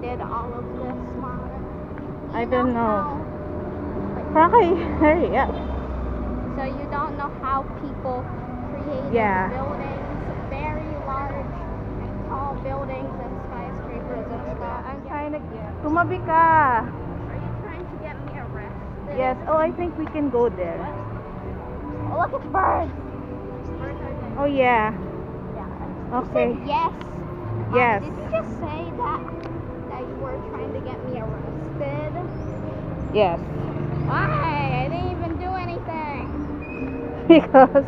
created all of this modern? I don't know. How? Frankie, hurry up. So you don't know how people created Yeah. buildings, very large and tall buildings and skyscrapers and stuff. I'm trying to tumabi ka. Are you trying to get me arrested? Yes. Oh, I think we can go there. Oh, look, it's birds. Birds are there. Oh yeah. Yeah. Okay. You said yes. Yes. Did you just say that you were trying to get me arrested? Yes. Why? I didn't even do anything. Because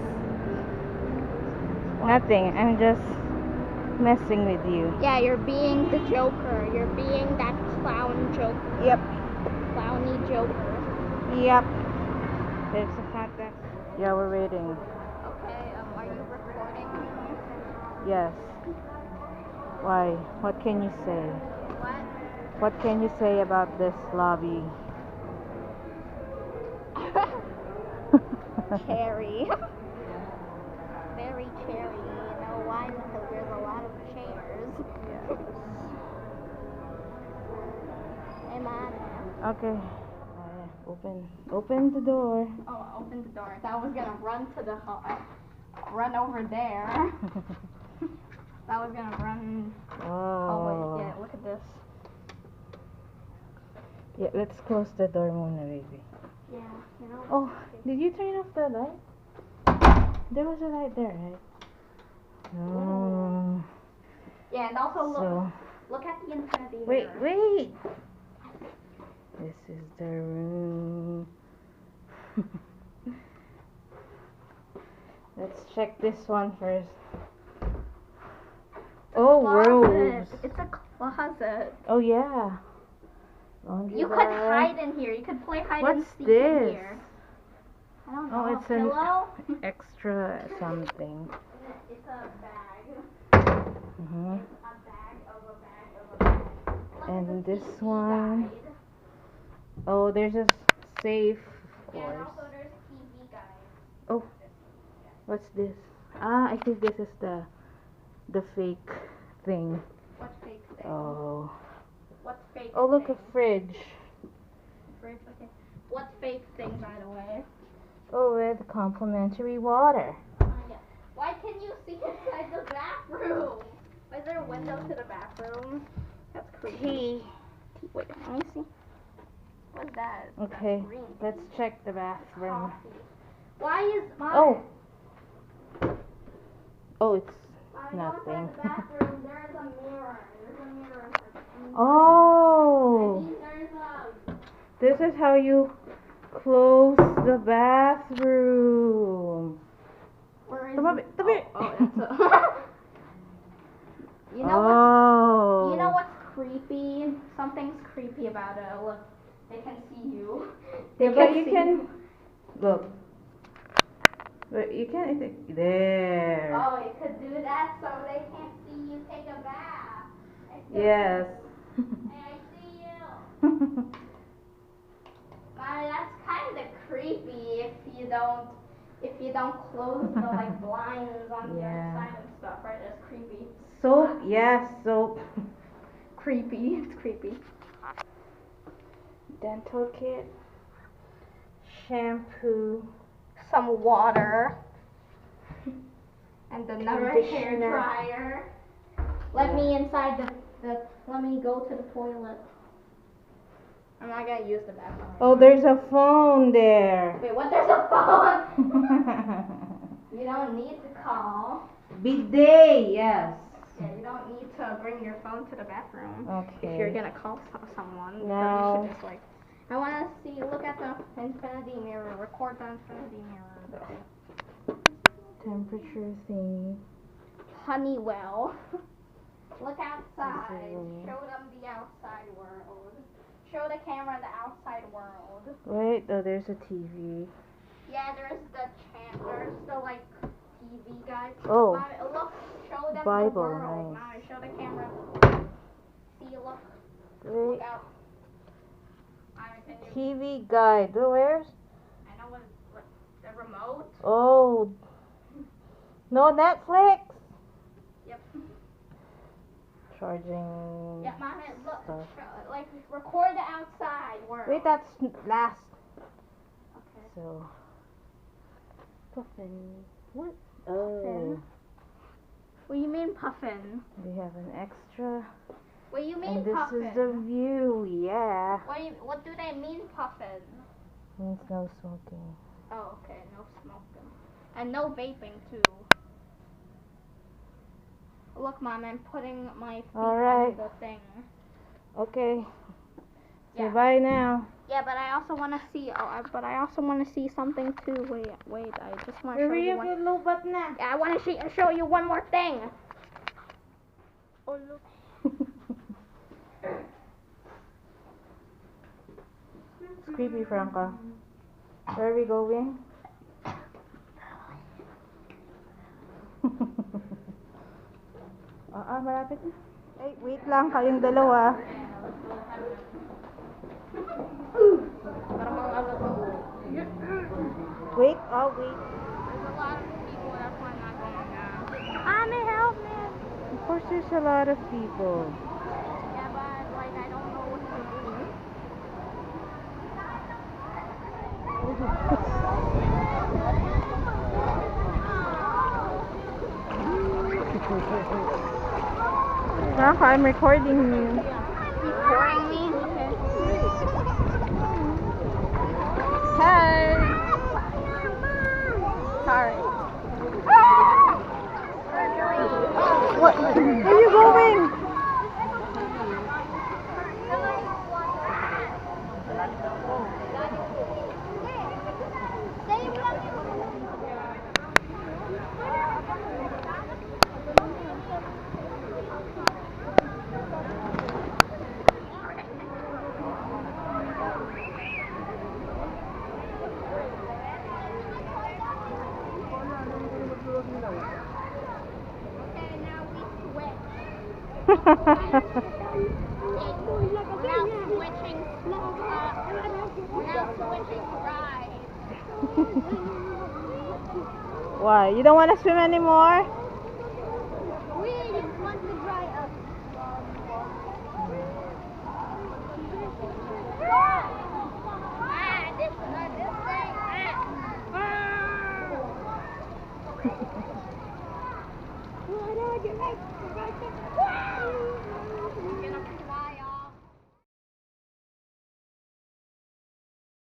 nothing. I'm just messing with you. Yeah, you're being the Joker. You're being that clown Joker. Yep. Clowny Joker. Yep. There's a contact. Yeah, we're waiting. Okay, are you recording me? Yes. Why? What can you say? What? What can you say about this lobby? Cherry. Very cherry. You know why? Because there's a lot of chairs. Hey, man. Okay. Open the door. Oh, open the door. I was gonna run to the run over there. I was gonna run. Oh wait, yeah. Look at this. Yeah, let's close the door muna, baby. Yeah, you know. Oh, did you turn off the light? There was a light there, right? No. Yeah, and also So, look at the infinity wait. mirror. This is the room. Let's check this one first. Oh, robes. It's a closet. Oh yeah. Laundry You could bag. hide in here. You could play hide What's and seek this? in here. I don't know. Oh, it's a pillow? an extra something. It's a bag. Mhm. A bag of a bag of a bag. Look And at the this TV one. guide. Oh, there's a safe, of Yeah, and course. also there's TV guide. Oh, what's this? Ah, I think this is the fake thing. What fake thing? Oh. What fake Oh, look, thing? a fridge. Fridge, okay. What fake thing, by the way? Oh, with complimentary water. Yeah. Why can you see inside the bathroom? Why is there a window to the bathroom? That's creepy. Tea. Wait, let me see. What's that? Okay, That's green. let's check the bathroom. Coffee. Why is my... Oh. Oh, it's When I go nothing. inside the bathroom, there's a mirror. There's a mirror. Oh. I mean, there's a... This is how you close the bathroom. Where is Come it? here. Oh, that's a... You know what's creepy? Something's creepy about it. Look, they can see you. Yeah, but you can look. But you can't. There. Oh, you could do that so they can't see you take a bath. Yes. Hey, I see you. That's kind of creepy if you don't close the like blinds on the other side and stuff, right? That's creepy. Soap, yes, soap. Creepy. It's creepy. Dental kit. Shampoo. Some water. And another hair Conditioner. dryer. Let me inside let me go to the toilet. I'm not gonna use the bathroom. Oh, there's a phone there. Wait, what? There's a phone? You don't need to call. Bidet, yes. Yeah, you don't need to bring your phone to the bathroom. Okay. If you're gonna call someone. No. You should just like, I wanna see, look at the infinity mirror, record the infinity mirror. Temperature thing. Honeywell. Look outside. Mhm. Show them the outside world. Show the camera the outside world. Wait, oh, there's a TV. Yeah, there's the like TV guide. Oh. Mommy, look, show them Bible, the world. nice. Mommy, show the camera. See, look. Wait. Look out. Mommy, can you? TV guide. Oh, where's? I know what the remote. Oh. No Netflix? Yep. charging Yeah, Mom, look, stuff. like record the outside world. Wait, that's last. Okay. So, puffin. What? Puffin? What do you mean puffin? We have an extra. What do you mean And this puffin? is the view, yeah. What do they mean puffin? Means no smoking. Oh, okay, no smoking. And no vaping, too. Look, Mom, I'm putting my feet on the thing. Okay. Yeah. So bye now. Yeah, but I also want to see. But I also want to see something too. Wait. I just want to show Hurry you up, one. you lobat na. Yeah, I want to show you one more thing. Oh look. It's creepy, Franca. Where are we going? Malapit na. Hey, wait lang, kayong dalawa. Wait, I'll wait. There's a lot of people, that's why I'm not going now. Mommy, help me! Of course there's a lot of people. Yeah, but like I don't know what to do. Franca, I'm recording you. Recording me? Hi! Sorry. What? Where are you going? Okay, now we switch. We're now switching rides. Why? You don't want to swim anymore? We want to dry up. This thing.